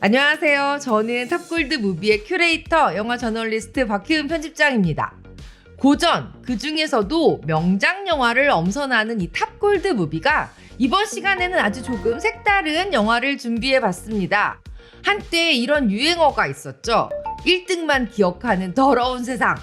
안녕하세요. 저는 탑골드 무비의 큐레이터, 영화 저널리스트 박희은 편집장입니다. 고전, 그 중에서도 명작 영화를 엄선하는 이 탑골드 무비가 이번 시간에는 아주 조금 색다른 영화를 준비해봤습니다. 한때 이런 유행어가 있었죠. 1등만 기억하는 더러운 세상.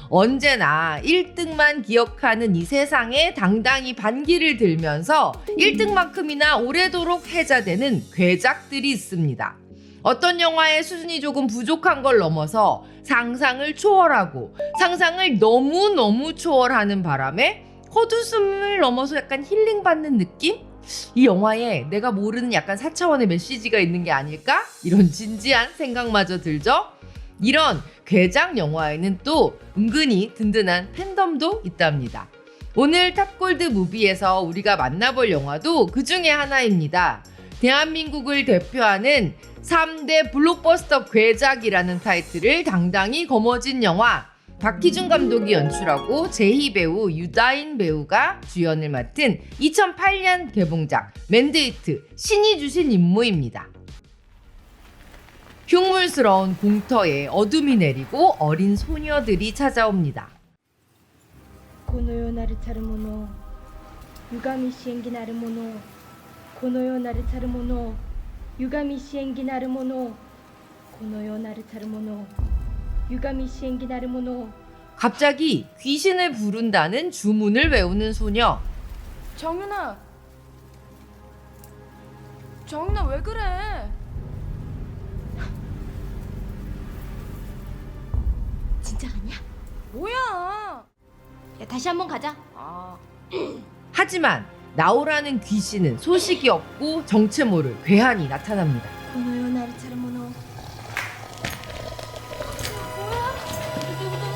언제나 1등만 기억하는 이 세상에 당당히 반기를 들면서 1등만큼이나 오래도록 해자되는 괴작들이 있습니다. 어떤 영화의 수준이 조금 부족한 걸 넘어서 상상을 초월하고 상상을 너무너무 초월하는 바람에 헛웃음을 넘어서 약간 힐링받는 느낌? 이 영화에 내가 모르는 약간 4차원의 메시지가 있는 게 아닐까? 이런 진지한 생각마저 들죠? 이런 괴작 영화에는 또 은근히 든든한 팬덤도 있답니다. 오늘 탑골드 무비에서 우리가 만나볼 영화도 그 중에 하나입니다. 대한민국을 대표하는 3대 블록버스터 괴작이라는 타이틀을 당당히 거머쥔 영화, 박희준 감독이 연출하고 제희 배우, 유다인 배우가 주연을 맡은 2008년 개봉작 맨데이트, 신이 주신 임무입니다. 흉물스러운 공터에 어둠이 내리고 어린 소녀들이 찾아옵니다. この世なるたるもの歪みし縁起なるものこの世なるたるもの歪みし縁起なるものこの世なるたるもの歪みし縁起なるもの 갑자기 귀신을 부른다는 주문을 외우는 소녀. 정윤아 정윤아 왜 그래? 진짜 아니야? 뭐야? 야 다시 한번 가자. 하지만 나오라는 귀신은 소식이 없고 정체 모를 괴한이 나타납니다. この世なるたるもの 뭐야?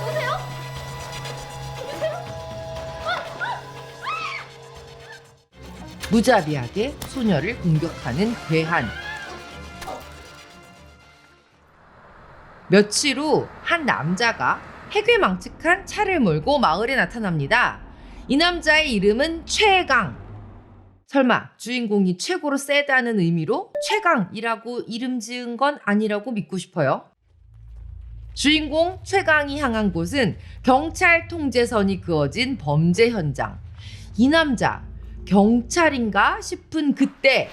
누구세요? 무자비하게 소녀를 공격하는 괴한. 며칠 후 한 남자가 해괴망측한 차를 몰고 마을에 나타납니다. 이 남자의 이름은 최강. 설마 주인공이 최고로 세다는 의미로 최강이라고 이름 지은 건 아니라고 믿고 싶어요. 주인공 최강이 향한 곳은 경찰 통제선이 그어진 범죄 현장. 이 남자 경찰인가 싶은 그때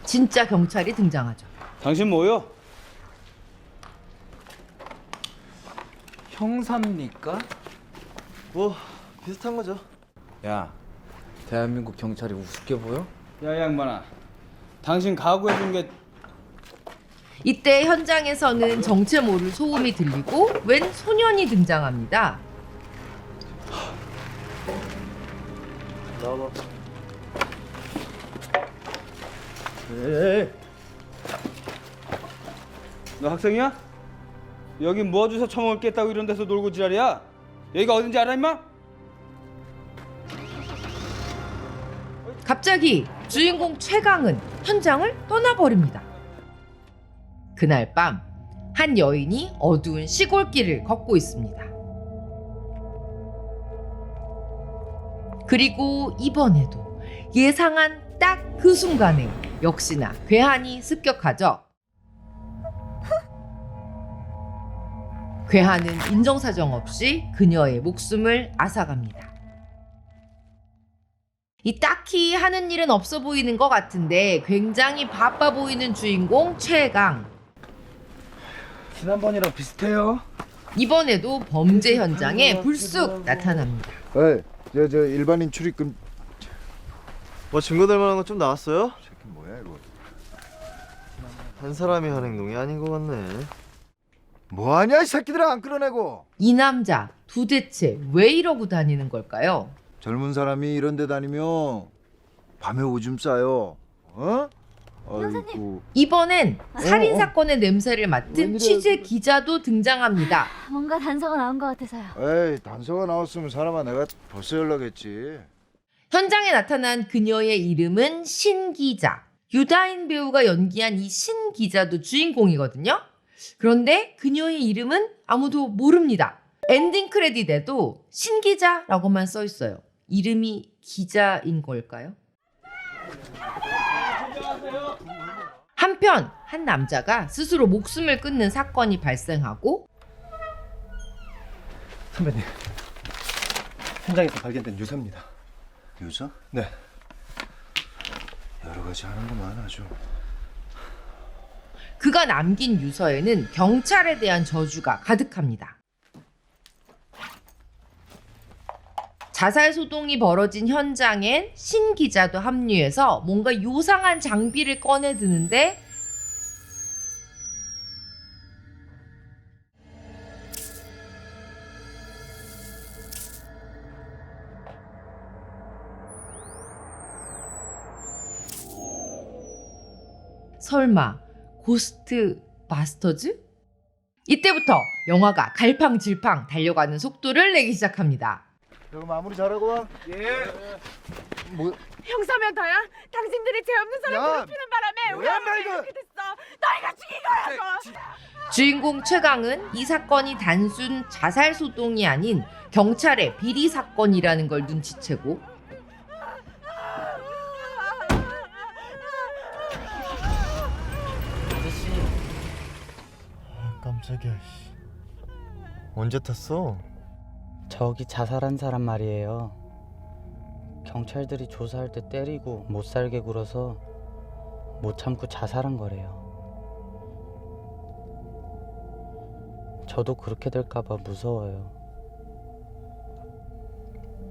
진짜 경찰이 등장하죠. 당신 뭐요? 형사입니까? 뭐 비슷한 거죠. 야, 대한민국 경찰이 우습게 보여? 야, 이 양반아. 당신 각오해준 게 이때 현장에서는 정체 모를 소음이 들리고 웬 소년이 등장합니다. 나와봐. 에이, 너 학생이야? 여기 뭐 주워 처먹을 게 있다고 이런 데서 놀고 지랄이야? 여기가 어딘지 알아 임마? 갑자기 주인공 최강은 현장을 떠나버립니다. 그날 밤 한 여인이 어두운 시골길을 걷고 있습니다. 그리고 이번에도 예상한 딱 그 순간에 역시나 괴한이 습격하죠. 괴한은 인정사정 없이 그녀의 목숨을 앗아갑니다. 이 딱히 하는 일은 없어 보이는 것 같은데 굉장히 바빠 보이는 주인공 최강. 지난번이랑 비슷해요. 이번에도 범죄 현장에 불쑥 나타납니다. 어이, 저 일반인 출입금 뭐 증거 될 만한 거 좀 나왔어요? 새끼 뭐야 이거? 한 사람이 한 행동이 아닌 것 같네. 뭐하냐 이 새끼들아 안 끌어내고. 이 남자 도대체 왜 이러고 다니는 걸까요? 젊은 사람이 이런 데 다니면 밤에 오줌 싸요. 어? 아이고. 이번엔 살인사건의 냄새를 맡은 웬일이야, 취재 이거. 기자도 등장합니다. 뭔가 단서가 나온 것 같아서요. 에이 단서가 나왔으면 사람아 내가 벌써 연락했지. 현장에 나타난 그녀의 이름은 신 기자. 유다인 배우가 연기한 이 신 기자도 주인공이거든요. 그런데 그녀의 이름은 아무도 모릅니다. 엔딩 크레딧에도 신 기자라고만 써 있어요. 이름이 기자인 걸까요? 한편 한 남자가 스스로 목숨을 끊는 사건이 발생하고 선배님, 현장에서 발견된 유서입니다. 유서? 네. 여러 가지 하는구만 아주. 그가 남긴 유서에는 경찰에 대한 저주가 가득합니다. 자살 소동이 벌어진 현장엔 신 기자도 합류해서 뭔가 요상한 장비를 꺼내 드는데 설마 고스트 바스터즈? 이때부터 영화가 갈팡질팡 달려가는 속도를 내기 시작합니다. 여기 마무리 잘하고 와. 형사면 다야? 당신들이 죄 없는 사람 야, 괴롭히는 바람에 우리 뭐야, 엄마가 이거. 이렇게 됐어. 너희가 죽인 거라고. 주인공 최강은 이 사건이 단순 자살 소동이 아닌 경찰의 비리 사건이라는 걸 눈치채고 깜짝이야. 언제 탔어? 저기 자살한 사람 말이에요. 경찰들이 조사할 때 때리고 못 살게 굴어서 못 참고 자살한 거래요. 저도 그렇게 될까봐 무서워요.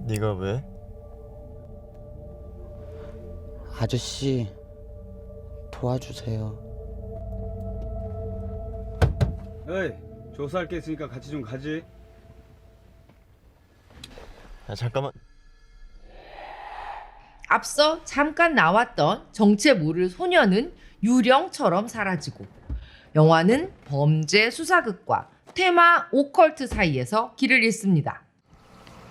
네가 왜? 아저씨, 도와주세요. 에이, 조사할 게 있으니까 같이 좀 가지. 야, 잠깐만. 앞서 잠깐 나왔던 정체 모를 소녀는 유령처럼 사라지고 영화는 범죄 수사극과 테마 오컬트 사이에서 길을 잃습니다.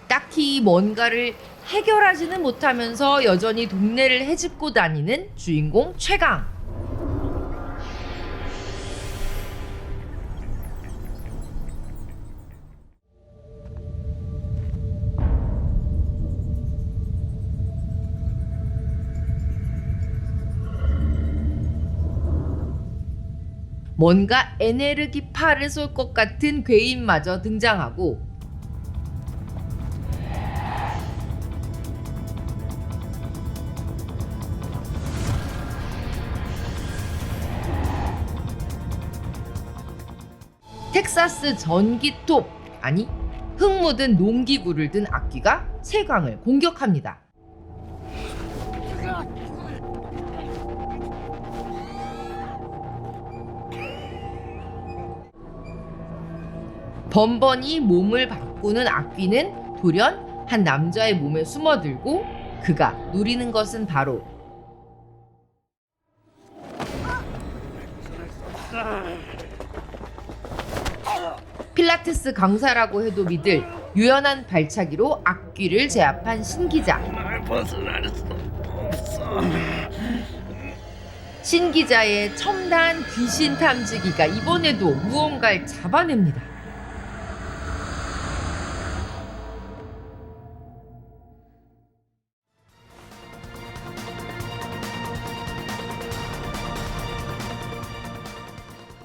딱히 뭔가를 해결하지는 못하면서 여전히 동네를 헤집고 다니는 주인공 최강. 뭔가 에네르기파를 쏠 것 같은 괴인마저 등장하고 텍사스 전기톱 아니 흙 묻은 농기구를 든 악귀가 최강을 공격합니다. 번번이 몸을 바꾸는 악귀는 돌연 한 남자의 몸에 숨어들고 그가 노리는 것은 바로 필라테스 강사라고 해도 믿을 유연한 발차기로 악귀를 제압한 신기자. 신기자의 첨단 귀신 탐지기가 이번에도 무언가를 잡아냅니다.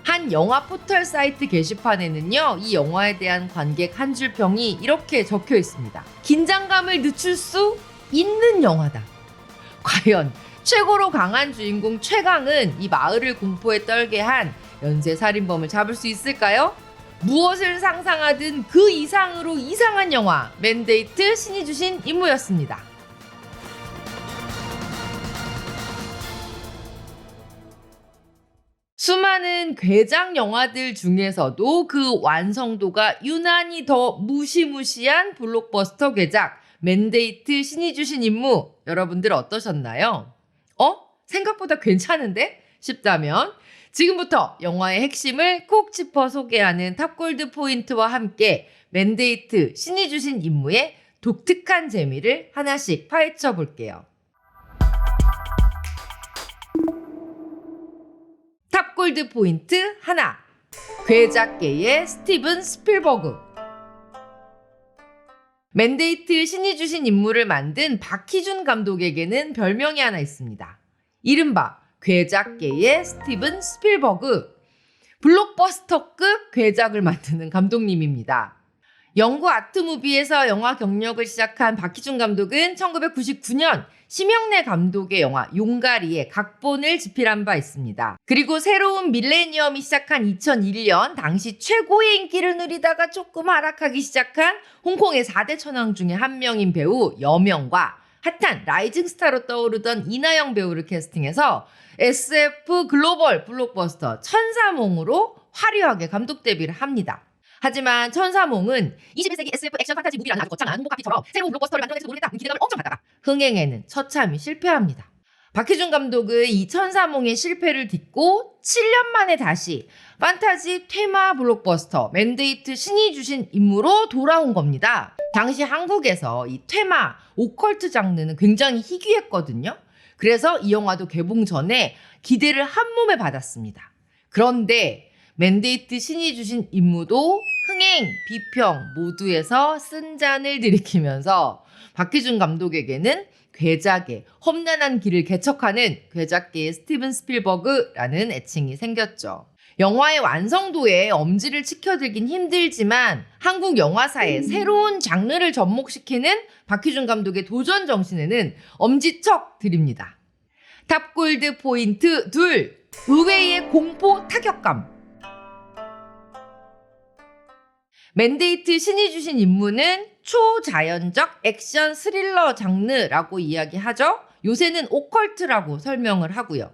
한 영화 포털 사이트 게시판에는요, 이 영화에 대한 관객 한 줄 평이 이렇게 적혀 있습니다. 긴장감을 늦출 수 있는 영화다. 과연 최고로 강한 주인공 최강은 이 마을을 공포에 떨게 한 연쇄살인범을 잡을 수 있을까요? 무엇을 상상하든 그 이상으로 이상한 영화 맨데이트 신이 주신 임무였습니다. 수많은 괴작 영화들 중에서도 그 완성도가 유난히 더 무시무시한 블록버스터 괴작 맨데이트 신이 주신 임무, 여러분들 어떠셨나요? 생각보다 괜찮은데? 싶다면 지금부터 영화의 핵심을 콕 짚어 소개하는 탑골드 포인트와 함께 맨데이트 신이 주신 임무의 독특한 재미를 하나씩 파헤쳐 볼게요. 탑골드 포인트 하나, 괴작계의 스티븐 스필버그. 맨데이트 신이 주신 임무를 만든 박희준 감독에게는 별명이 하나 있습니다. 이른바 괴작계의 스티븐 스필버그, 블록버스터급 괴작을 만드는 감독님입니다. 영구 아트무비에서 영화 경력을 시작한 박희준 감독은 1999년 심영래 감독의 영화 용가리에 각본을 집필한 바 있습니다. 그리고 새로운 밀레니엄이 시작한 2001년 당시 최고의 인기를 누리다가 조금 하락하기 시작한 홍콩의 4대 천왕 중에 한 명인 배우 여명과 핫한 라이징 스타로 떠오르던 이나영 배우를 캐스팅해서 SF 글로벌 블록버스터 천사몽으로 화려하게 감독 데뷔를 합니다. 하지만 천사몽은 21세기 SF 액션 판타지 무비라는 아주 거창한 홍보파티처럼 새로운 블록버스터를 만들어낼지 모르겠다 기대감을 엄청 갖다가 흥행에는 처참히 실패합니다. 박희준 감독은 이 천사몽의 실패를 딛고 7년 만에 다시 판타지 테마 블록버스터 맨데이트 신이 주신 임무로 돌아온 겁니다. 당시 한국에서 이 테마 오컬트 장르는 굉장히 희귀했거든요. 그래서 이 영화도 개봉 전에 기대를 한몸에 받았습니다. 그런데 맨데이트 신이 주신 임무도 흥행, 비평 모두에서 쓴잔을 들이키면서 박희준 감독에게는 괴작의 험난한 길을 개척하는 괴작계의 스티븐 스필버그라는 애칭이 생겼죠. 영화의 완성도에 엄지를 치켜들긴 힘들지만 한국 영화사에 새로운 장르를 접목시키는 박희준 감독의 도전 정신에는 엄지척 드립니다. 탑골드 포인트 2, 의외의 공포 타격감. 맨데이트 신이 주신 임무는 초자연적 액션 스릴러 장르라고 이야기하죠. 요새는 오컬트라고 설명을 하고요.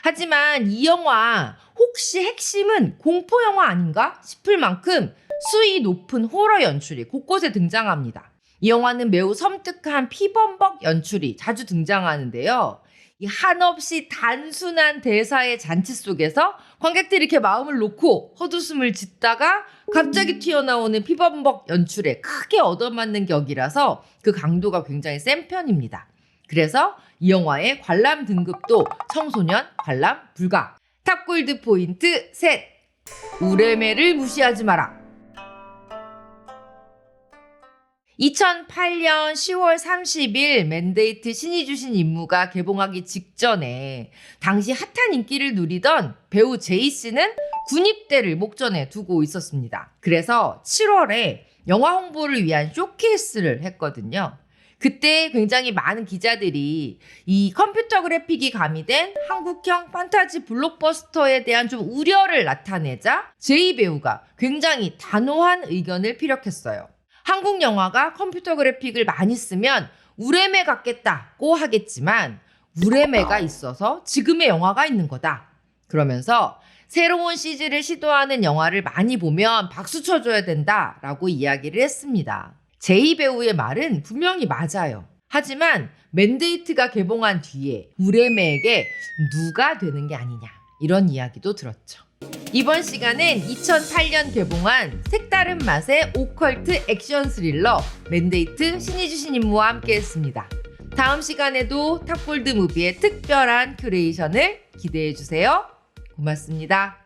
하지만 이 영화 혹시 핵심은 공포 영화 아닌가 싶을 만큼 수위 높은 호러 연출이 곳곳에 등장합니다. 이 영화는 매우 섬뜩한 피범벅 연출이 자주 등장하는데요. 이 한없이 단순한 대사의 잔치 속에서 관객들이 이렇게 마음을 놓고 헛웃음을 짓다가 갑자기 튀어나오는 피범벅 연출에 크게 얻어맞는 격이라서 그 강도가 굉장히 센 편입니다. 그래서 이 영화의 관람 등급도 청소년 관람 불가. 탑골드 포인트 셋, 우레메를 무시하지 마라. 2008년 10월 30일 맨데이트 신이 주신 임무가 개봉하기 직전에 당시 핫한 인기를 누리던 배우 제이 씨는 군입대를 목전에 두고 있었습니다. 그래서 7월에 영화 홍보를 위한 쇼케이스를 했거든요. 그때 굉장히 많은 기자들이 이 컴퓨터 그래픽이 가미된 한국형 판타지 블록버스터에 대한 좀 우려를 나타내자 제이 배우가 굉장히 단호한 의견을 피력했어요. 한국 영화가 컴퓨터 그래픽을 많이 쓰면 우레메 같겠다고 하겠지만 우레메가 있어서 지금의 영화가 있는 거다. 그러면서 새로운 CG를 시도하는 영화를 많이 보면 박수 쳐줘야 된다라고 이야기를 했습니다. 제이 배우의 말은 분명히 맞아요. 하지만 맨데이트가 개봉한 뒤에 우레메에게 누가 되는 게 아니냐 이런 이야기도 들었죠. 이번 시간엔 2008년 개봉한 색다른 맛의 오컬트 액션 스릴러 맨데이트 신이 주신 임무와 함께 했습니다. 다음 시간에도 탑골드 무비의 특별한 큐레이션을 기대해 주세요. 고맙습니다.